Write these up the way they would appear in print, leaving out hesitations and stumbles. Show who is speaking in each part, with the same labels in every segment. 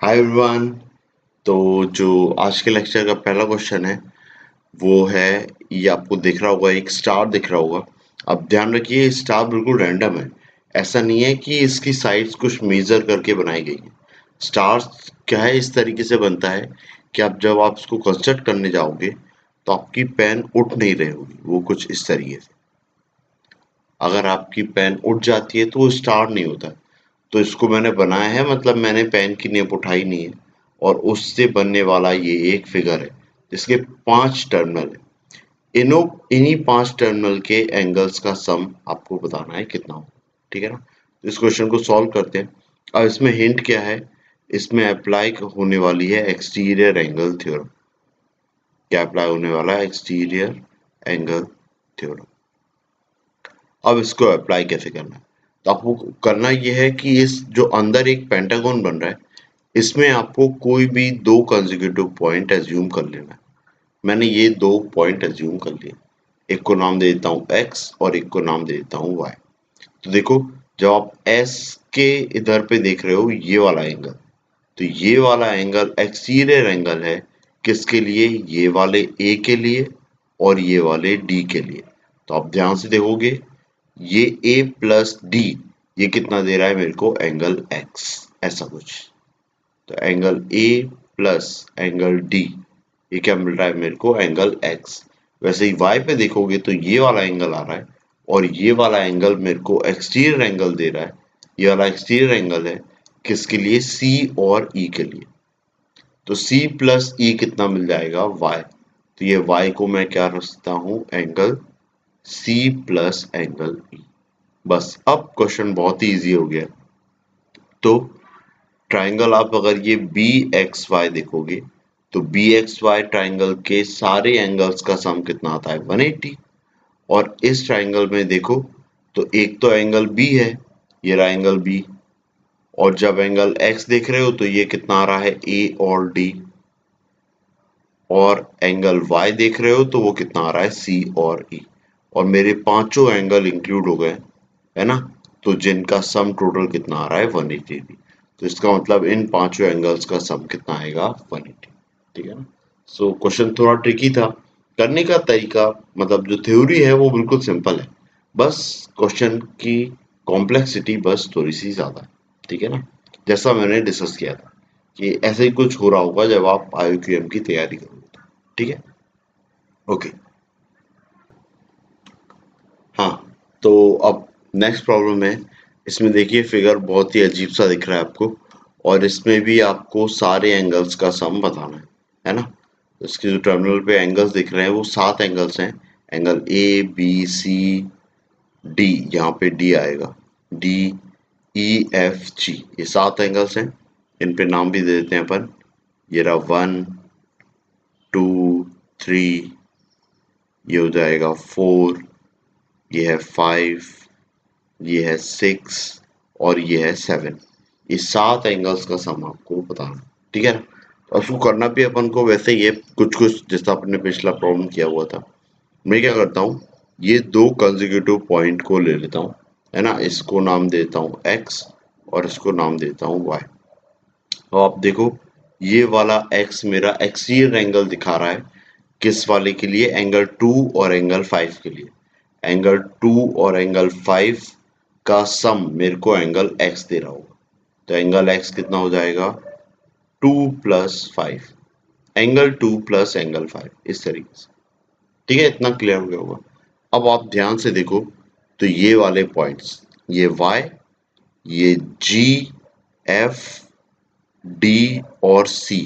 Speaker 1: Hi everyone. तो जो आज के लेक्चर का पहला क्वेश्चन है वो है, ये आपको दिख रहा होगा, एक स्टार दिख रहा होगा। अब ध्यान रखिए, स्टार बिल्कुल रैंडम है। ऐसा नहीं है कि इसकी साइड्स कुछ मेजर करके बनाई गई है। स्टार्स क्या है, इस तरीके से बनता है कि जब आप इसको कंस्ट्रक्ट करने जाओगे तो आपकी पेन उठ नहीं रही होगी, वो कुछ इस तरीके से। अगर आपकी पेन उठ जाती है तो वो स्टार नहीं होता। तो इसको मैंने बनाया है, मतलब मैंने पेन की नेप उठाई नहीं है, और उससे बनने वाला ये एक फिगर है जिसके 5 टर्मिनल है। इन्हीं 5 टर्मिनल के एंगल्स का सम आपको बताना है कितना हो। ठीक है ना? तो इस क्वेश्चन को सॉल्व करते हैं। अब इसमें हिंट क्या है, इसमें अप्लाई होने वाली है एक्सटीरियर एंगल थ्योरम। क्या अप्लाई होने वाला है? Exterior angle theorem. अब इसको अप्लाई कैसे करना है? तो आपको करना यह है कि इस जो अंदर एक पेंटागन बन रहा है, इसमें आपको कोई भी दो कंसेक्यूटिव पॉइंट एज्यूम कर लेना है। मैंने ये दो पॉइंट एज्यूम कर लिए। एक को नाम दे देता हूँ x और एक को नाम दे देता हूँ y। तो देखो, जब आप s के इधर पे देख रहे हो ये वाला एंगल, तो ये वाला एंगल एक्सटीरियर एंगल है। किसके लिए? ये वाले a के लिए और ये वाले d के लिए। तो आप ध्यान से देखोगे, ये a प्लस डी, ये कितना दे रहा है मेरे को? एंगल x, ऐसा कुछ। तो angle a plus angle d, ये क्या मिल रहा है मेरे को? Angle x। वैसे ही y पे देखोगे तो ये वाला एंगल आ रहा है, और ये वाला एंगल मेरे को एक्सटीरियर एंगल दे रहा है। ये वाला एक्सटीरियर एंगल है किसके लिए? c और e के लिए। तो c प्लस e कितना मिल जाएगा? y। तो ये y को मैं क्या रख सकता हूँ? Angle c plus angle e। बस, अब क्वेश्चन बहुत ही इजी हो गया। तो ट्राइंगल, आप अगर ये बी एक्स वाई देखोगे तो बी एक्स वाई ट्राइंगल के सारे एंगल्स का सम कितना आता है? 180। और इस ट्राइंगल में देखो तो एक तो एंगल बी है, ये रहा एंगल बी। और जब एंगल एक्स देख रहे हो तो ये कितना आ रहा है? ए और डी। और एंगल वाई देख रहे हो तो वो कितना आ रहा है? सी और ई। और मेरे पांचों एंगल इंक्लूड हो गए, है ना? तो जिनका सम टोटल कितना आ रहा है? 180। तो इसका मतलब इन पांचों एंगल्स का सम कितना आएगा? 180। ठीक है ना? सो क्वेश्चन थोड़ा ट्रिकी था। करने का तरीका, मतलब जो थ्योरी है वो बिल्कुल सिंपल है। बस क्वेश्चन की कॉम्प्लेक्सिटी बस थोड़ी सी ज्यादा है। ठीक है ना? जैसा मैंने डिस्कस किया था कि ऐसे ही कुछ हो रहा होगा जब आप IUQM की तैयारी करोगे। ठीक है? ओके। हाँ, तो अब नेक्स्ट प्रॉब्लम है। इसमें देखिए फिगर बहुत ही अजीब सा दिख रहा है आपको, और इसमें भी आपको सारे एंगल्स का सम बताना है ना? तो इसके जो टर्मिनल पे एंगल्स दिख रहे हैं वो 7 एंगल्स हैं। Angle A B C D, यहाँ पे डी आएगा, डी ई एफ जी, ये 7 एंगल्स हैं। इन पे नाम भी दे देते हैं अपन। ये रहा 1 2 3, ये हो जाएगा 4, ये है 5, ये है 6 और ये है 7। ये 7 एंगल्स का सम आपको बताना। ठीक है ना? और उसको करना भी अपन को वैसे ही है, कुछ कुछ जैसा अपने पिछला प्रॉब्लम किया हुआ था। मैं क्या करता हूँ, ये दो कंसेक्यूटिव पॉइंट को ले लेता हूँ, है ना? इसको नाम देता हूँ x और इसको नाम देता हूँ y। तो आप देखो, ये वाला x मेरा एक्सियल एंगल दिखा रहा है। किस वाले के लिए? एंगल 2 और एंगल 5 के लिए। एंगल 2 और एंगल 5 का सम मेरे को एंगल x दे रहा होगा। तो एंगल x कितना हो जाएगा? 2 प्लस 5, एंगल 2 प्लस एंगल 5, इस तरीके से। ठीक है? इतना क्लियर हो गया होगा। अब आप ध्यान से देखो तो ये वाले पॉइंट्स, ये y, ये g, f, d और c,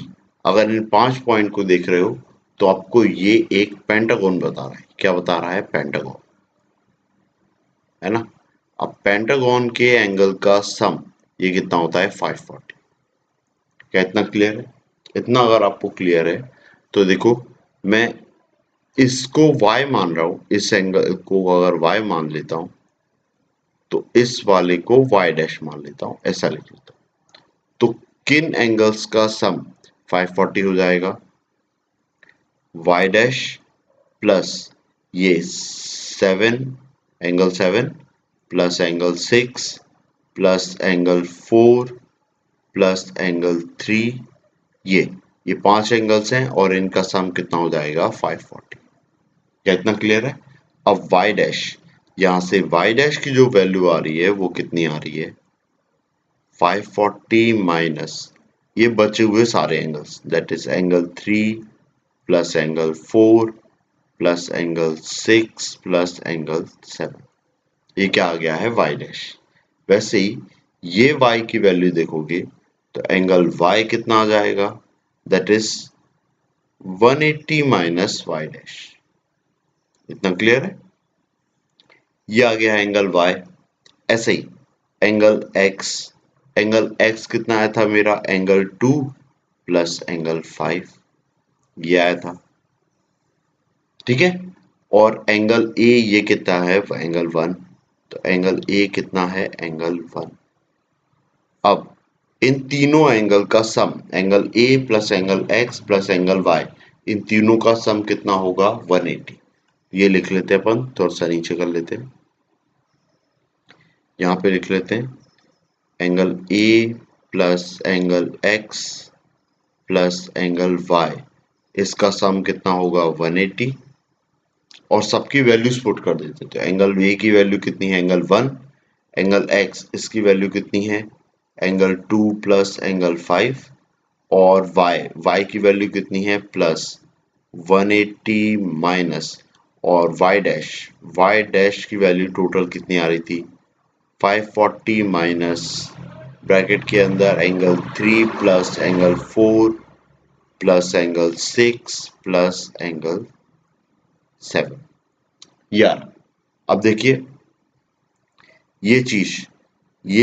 Speaker 1: अगर इन 5 पॉइंट को देख रहे हो तो आपको ये एक पेंटागन बता रहा है। क्या बता रहा है? पेंटागन, है ना? अब पेंटागन के एंगल का सम ये कितना होता है? 540। क्या इतना क्लियर है? इतना अगर आपको क्लियर है तो देखो, मैं इसको y मान रहा हूं, इस एंगल को अगर y मान लेता हूं तो इस वाले को y डैश मान लेता हूं, ऐसा लिख लेता हूं। तो किन एंगल्स का सम 540 हो जाएगा? y डैश प्लस ये 7, angle 7 plus angle 6 plus angle 4 plus angle 3 ये 5 एंगल्स हैं और इनका सम कितना हो जाएगा 540। क्या इतना क्लियर है? अब y डैश, यहां से y डैश की जो वैल्यू आ रही है वो कितनी आ रही है 540 माइनस ये बचे हुए सारे angles, that is angle 3 plus angle 4 plus angle 6 plus angle 7। ये क्या आ गया है y डैश। वैसे ही ये y की वैल्यू देखोगे तो एंगल y कितना आ जाएगा, that is 180 minus y dash. इतना क्लियर है? ये आ गया एंगल y। ऐसे ही एंगल x कितना आया था मेरा एंगल 2 प्लस एंगल 5, ये आया था, ठीक है। और एंगल a ये कितना है एंगल 1, तो एंगल a कितना है एंगल 1। अब इन तीनों एंगल का sum angle a plus angle x plus angle y, इन तीनों का सम कितना होगा 180। ये लिख लेते हैं अपन, थोड़ा सा नीचे कर लेते हैं, यहाँ पे लिख लेते हैं angle a plus angle x plus angle y, इसका सम कितना होगा 180 और सबकी वैल्यूज पुट कर देते हैं। तो एंगल a की वैल्यू कितनी है एंगल 1, एंगल x इसकी वैल्यू कितनी है एंगल 2 प्लस एंगल 5 और y की वैल्यू कितनी है प्लस 180 माइनस और y डैश की वैल्यू टोटल कितनी आ रही थी 540 माइनस ब्रैकेट के अंदर angle 3 plus angle 4 plus angle 6 plus angle 7। यार अब देखिए ये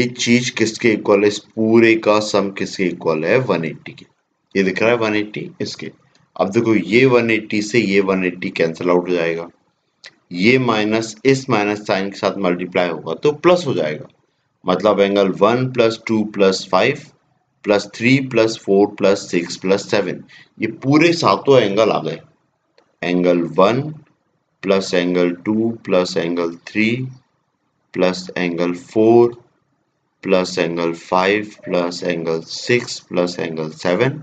Speaker 1: चीज किसके इक्वल है, इस पूरे का सम किसके इक्वल है 180 के। ये दिख रहा है 180 इसके। अब देखो ये 180 से ये 180 कैंसिल आउट हो जाएगा, ये माइनस इस माइनस साइन के साथ मल्टीप्लाई होगा तो प्लस हो जाएगा, मतलब angle 1 plus 2 plus 5 plus 3 plus 4 plus 6 plus 7, ये पूरे सातों एंगल आ गए। Angle 1 plus angle 2 plus angle 3 plus angle 4 plus angle 5 plus angle 6 plus angle 7,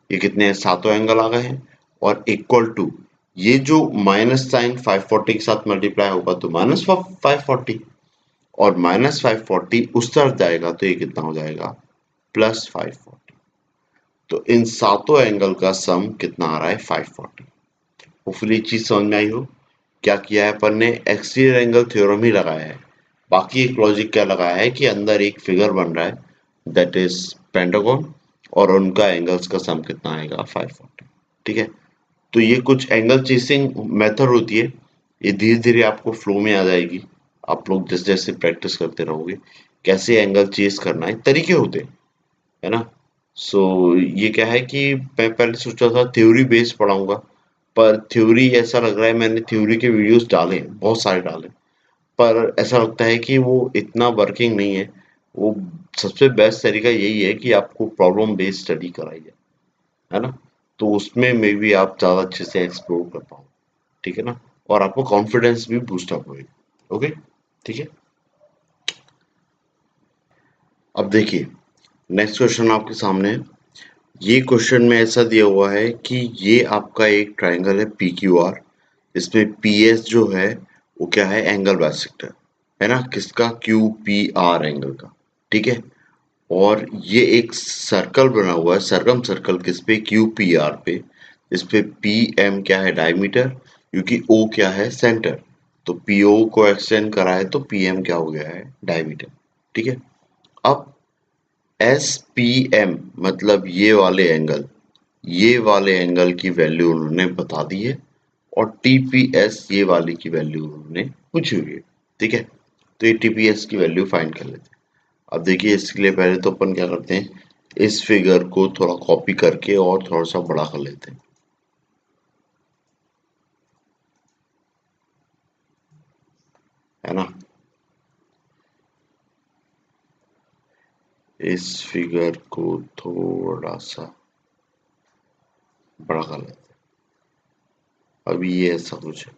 Speaker 1: ये कितने सातों एंगल आ गए हैं। और इक्वल टू ये जो माइनस साइन 540 के साथ मल्टीप्लाई होगा तो माइनस 540 और माइनस 540 उस तरफ जाएगा तो ये कितना हो जाएगा प्लस 540। तो इन सातों एंगल का सम कितना आ रहा है 540। होपफुली चीज समझ में आई हो। क्या किया है अपन ने एक्सटीरियर एंगल थ्योरम ही लगाया है, बाकी एक लॉजिक क्या लगाया है कि अंदर एक फिगर बन रहा है दैट इज पेंटागन और उनका एंगल्स का सम कितना आएगा 540, ठीक है। तो ये कुछ एंगल चेसिंग मेथड होती है, ये धीरे धीरे आपको फ्लो में आ जाएगी। आप लोग जैसे जैसे प्रैक्टिस करते रहोगे कैसे एंगल चेस करना है, तरीके होते हैं, है ना। सो ये क्या है कि मैं पहले सोचा था थ्योरी बेस पढ़ाऊंगा, पर थ्योरी ऐसा लग रहा है मैंने थ्योरी के वीडियोस डाले हैं बहुत सारे डाले, पर ऐसा लगता है कि वो इतना वर्किंग नहीं है। वो सबसे बेस्ट तरीका यही है कि आपको प्रॉब्लम बेस्ड स्टडी कराई जाए, है ना। तो उसमें मे बी आप ज़्यादा अच्छे से एक्सप्लोर कर पाओ, ठीक है ना, और आपको कॉन्फिडेंस भी बूस्ट अप होएगा। ओके, ठीक है। अब देखिए नेक्स्ट क्वेश्चन आपके सामने है। ये क्वेश्चन में ऐसा दिया हुआ है कि ये आपका एक ट्राइंगल है पी क्यू आर, इसमें पी एस जो है वो क्या है एंगल बाइसेक्टर, है ना, किसका क्यू पी आर एंगल का, ठीक है। और ये एक सर्कल बना हुआ है सरकम सर्कल किस पे क्यू पी आर पे, इस पे पी एम क्या है डायमीटर, क्योंकि ओ क्या है सेंटर, तो पी ओ को एक्सटेंड करा है तो पी एम क्या हो गया है डायमीटर, ठीक है। अब एस पी एम मतलब ये वाले एंगल की वैल्यू उन्होंने बता दी है और टी पी एस ये वाली की वैल्यू उन्होंने पूछी हुई है, ठीक है। तो ये टी पी एस की वैल्यू फाइंड कर लेते हैं। अब देखिए इसके लिए पहले तो अपन क्या करते हैं, इस फिगर को थोड़ा कॉपी करके और थोड़ा सा बड़ा कर लेते हैं, है ना। इस फिगर को थोड़ा सा बड़ा कर लेते हैं। अभी ये ऐसा कुछ है,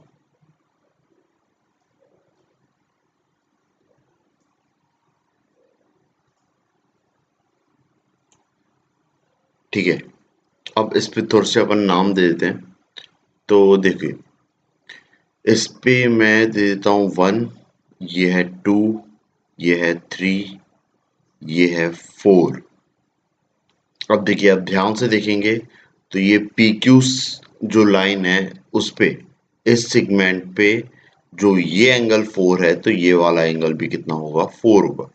Speaker 1: ठीक है। अब इस पे थोड़े से अपन नाम दे देते हैं। तो देखिए, इस पे मैं दे देता हूँ 1, ये है 2, ये है 3, ये है 4। अब देखिए, अब ध्यान से देखेंगे तो ये पी क्यू जो लाइन है उस पे, इस सेगमेंट पे जो ये एंगल 4 है, तो ये वाला एंगल भी कितना होगा, 4 होगा।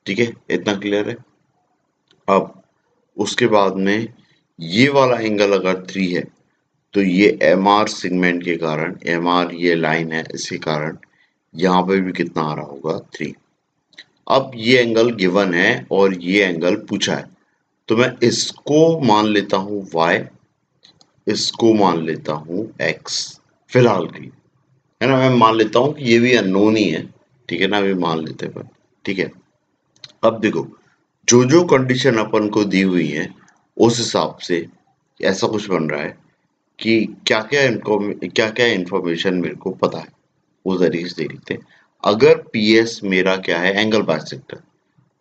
Speaker 1: ठीक है, इतना क्लियर है। अब उसके बाद में ये वाला एंगल अगर 3 है, तो ये एम आर सेगमेंट के कारण, एम आर ये लाइन है, इसके कारण यहाँ पे भी कितना आ रहा होगा, 3। अब ये एंगल गिवन है और ये एंगल पूछा है, तो मैं इसको मान लेता हूँ y, इसको मान लेता हूँ x फिलहाल के लिए, है ना। मैं मान लेता हूँ कि ये भी अननोन ही है, ठीक है ना, अभी मान लेते हैं अपन। ठीक है, अब देखो, जो जो कंडीशन अपन को दी हुई है उस हिसाब से ऐसा कुछ बन रहा है कि क्या क्या इंफॉर्मेशन मेरे को पता है, वो तरीके से देख लेते हैं। अगर पी एस मेरा क्या है, एंगल बाइसेक्टर,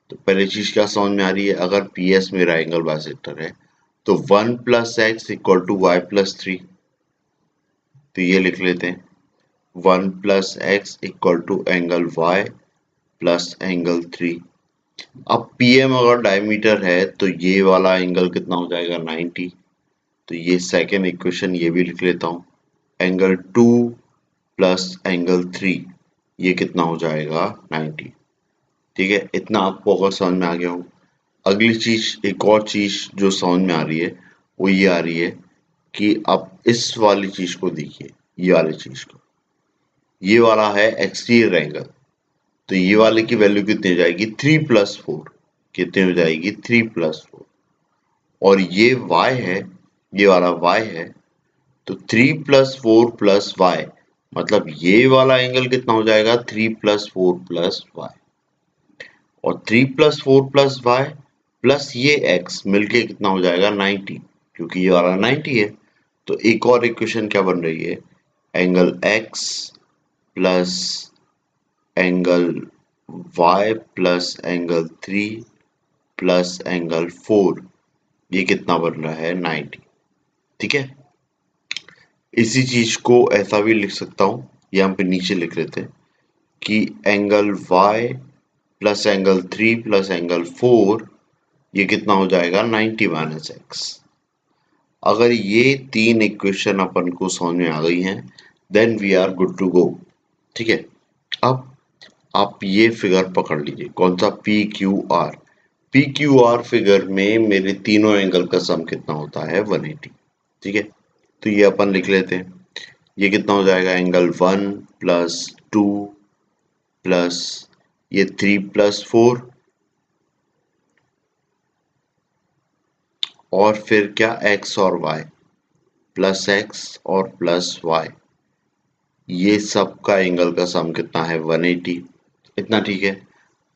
Speaker 1: तो पहली चीज क्या समझ में आ रही है, अगर पी एस मेरा एंगल बाइसेक्टर है तो 1 plus X equal to Y plus 3। तो ये लिख लेते हैं, 1 plus X equal to angle Y plus angle 3। अब पी एम अगर डायमीटर है तो ये वाला एंगल कितना हो जाएगा, 90। तो ये सेकेंड इक्वेशन ये भी लिख लेता हूँ, एंगल 2 प्लस एंगल 3, ये कितना हो जाएगा, 90। ठीक है, इतना आपको अगर समझ में आ गया हो। अगली चीज, एक और चीज जो समझ में आ रही है वो ये आ रही है कि आप इस वाली चीज को देखिए, ये वाली चीज को, ये वाला है एक्सटीरियर एंगल, तो ये वाले की वैल्यू कितनी हो जाएगी, 3+4। कितनी हो जाएगी, 3+4। और ये y है, ये वाला y है, तो 3+4+y, मतलब ये वाला एंगल कितना हो जाएगा, 3+4+y। और 3+4+y प्लस ये x मिलके कितना हो जाएगा, 90, क्योंकि ये वाला 90 है। तो एक और इक्वेशन क्या बन रही है, angle x plus angle y plus angle 3 plus angle 4, ये कितना बन रहा है, 90। ठीक है, इसी चीज को ऐसा भी लिख सकता हूं, यहाँ पे नीचे लिख लेते हैं कि angle y plus angle 3 plus angle 4, ये कितना हो जाएगा, 90 माइनस एक्स। अगर ये तीन इक्वेशन अपन को समझ में आ गई हैं, then we are good to go. ठीक है, अब आप ये फिगर पकड़ लीजिए, कौन सा, P Q R. P Q R figure में मेरे तीनों एंगल का सम कितना होता है, 180। ठीक है, तो ये अपन लिख लेते हैं, ये कितना हो जाएगा, एंगल 1 प्लस 2 प्लस ये 3+4, और फिर क्या, x और y, प्लस x और प्लस y, ये सब का एंगल का सम कितना है, 180। इतना ठीक है।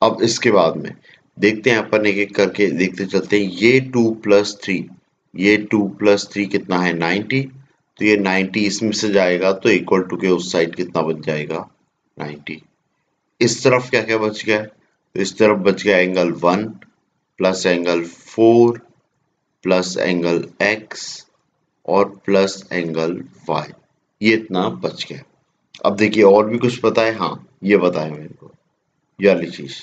Speaker 1: अब इसके बाद में देखते हैं, अपन एक एक करके देखते चलते हैं। ये 2+3, ये 2+3 कितना है, 90। तो ये 90 इसमें से जाएगा तो इक्वल टू के उस साइड कितना बच जाएगा, 90। इस तरफ क्या क्या बच गया है, तो इस तरफ बच गया angle 1 plus angle 4 plus angle x और प्लस एंगल y, ये इतना बच गया। अब देखिए, और भी कुछ पता है, हाँ ये पता है मेरे को, ये वाली चीज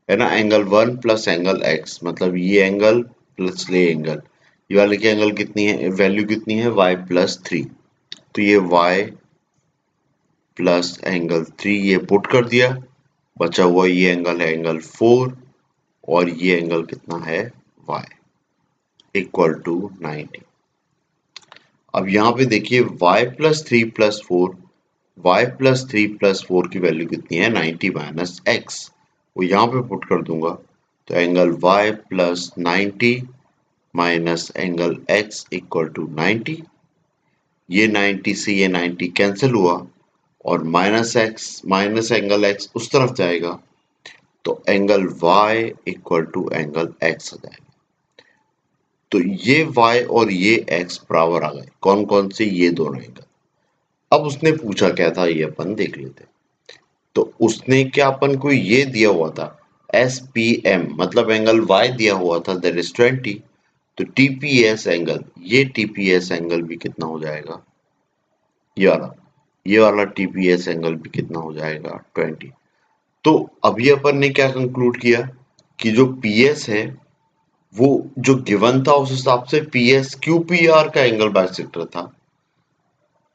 Speaker 1: है ना, एंगल 1 प्लस एंगल x, मतलब ये एंगल प्लस ये एंगल, ये वाले की एंगल कितनी है, वैल्यू कितनी है, y प्लस 3। तो ये y प्लस एंगल 3 ये पुट कर दिया, बचा हुआ ये एंगल है एंगल 4, और ये एंगल कितना है, y इक्वल टू 90। अब यहाँ पे देखिए, y प्लस 3+4, y प्लस 3+4 की वैल्यू कितनी है, 90 माइनस एक्स, वो यहाँ पे पुट कर दूंगा, तो angle y plus 90 minus angle x equal to 90। ये 90 से ये 90 कैंसिल हुआ, और minus X minus angle x उस तरफ जाएगा, तो angle y equal to angle x आ जाएगा। तो ये y और ये x बराबर आ गए, कौन कौन से, ये दोनों एंगल। अब उसने पूछा क्या था, ये अपन देख लेते हैं। तो उसने क्या अपन को ये दिया हुआ था, एस पी एम, मतलब एंगल y दिया हुआ था, दैट इज 20, तो टीपीएस एंगल, ये टीपीएस एंगल भी कितना हो जाएगा, ये वाला टीपीएस एंगल भी कितना हो जाएगा 20। तो अभी अपन ने क्या कंक्लूड किया कि जो पीएस है वो जो गिवन था उस हिसाब से पीएस क्यूपीआर का एंगल बाइसेक्टर था।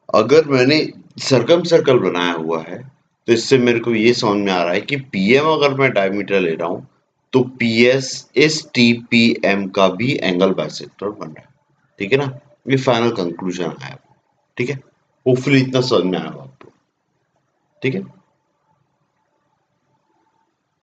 Speaker 1: अगर मैंने सर्कम सर्कल बनाया हुआ है तो इससे मेरे को ये समझ में आ रहा है कि पीएम अगर मैं डायमीटर ले रहा हूं तो पीएस इस टीपीएम का भी एंगल बाइसेक्टर बन रहा है। ठीक है ना, ये फाइनल कंक्लूजन आया। ठीक है, होपफुली इतना समझ में आया आपको। ठीक है।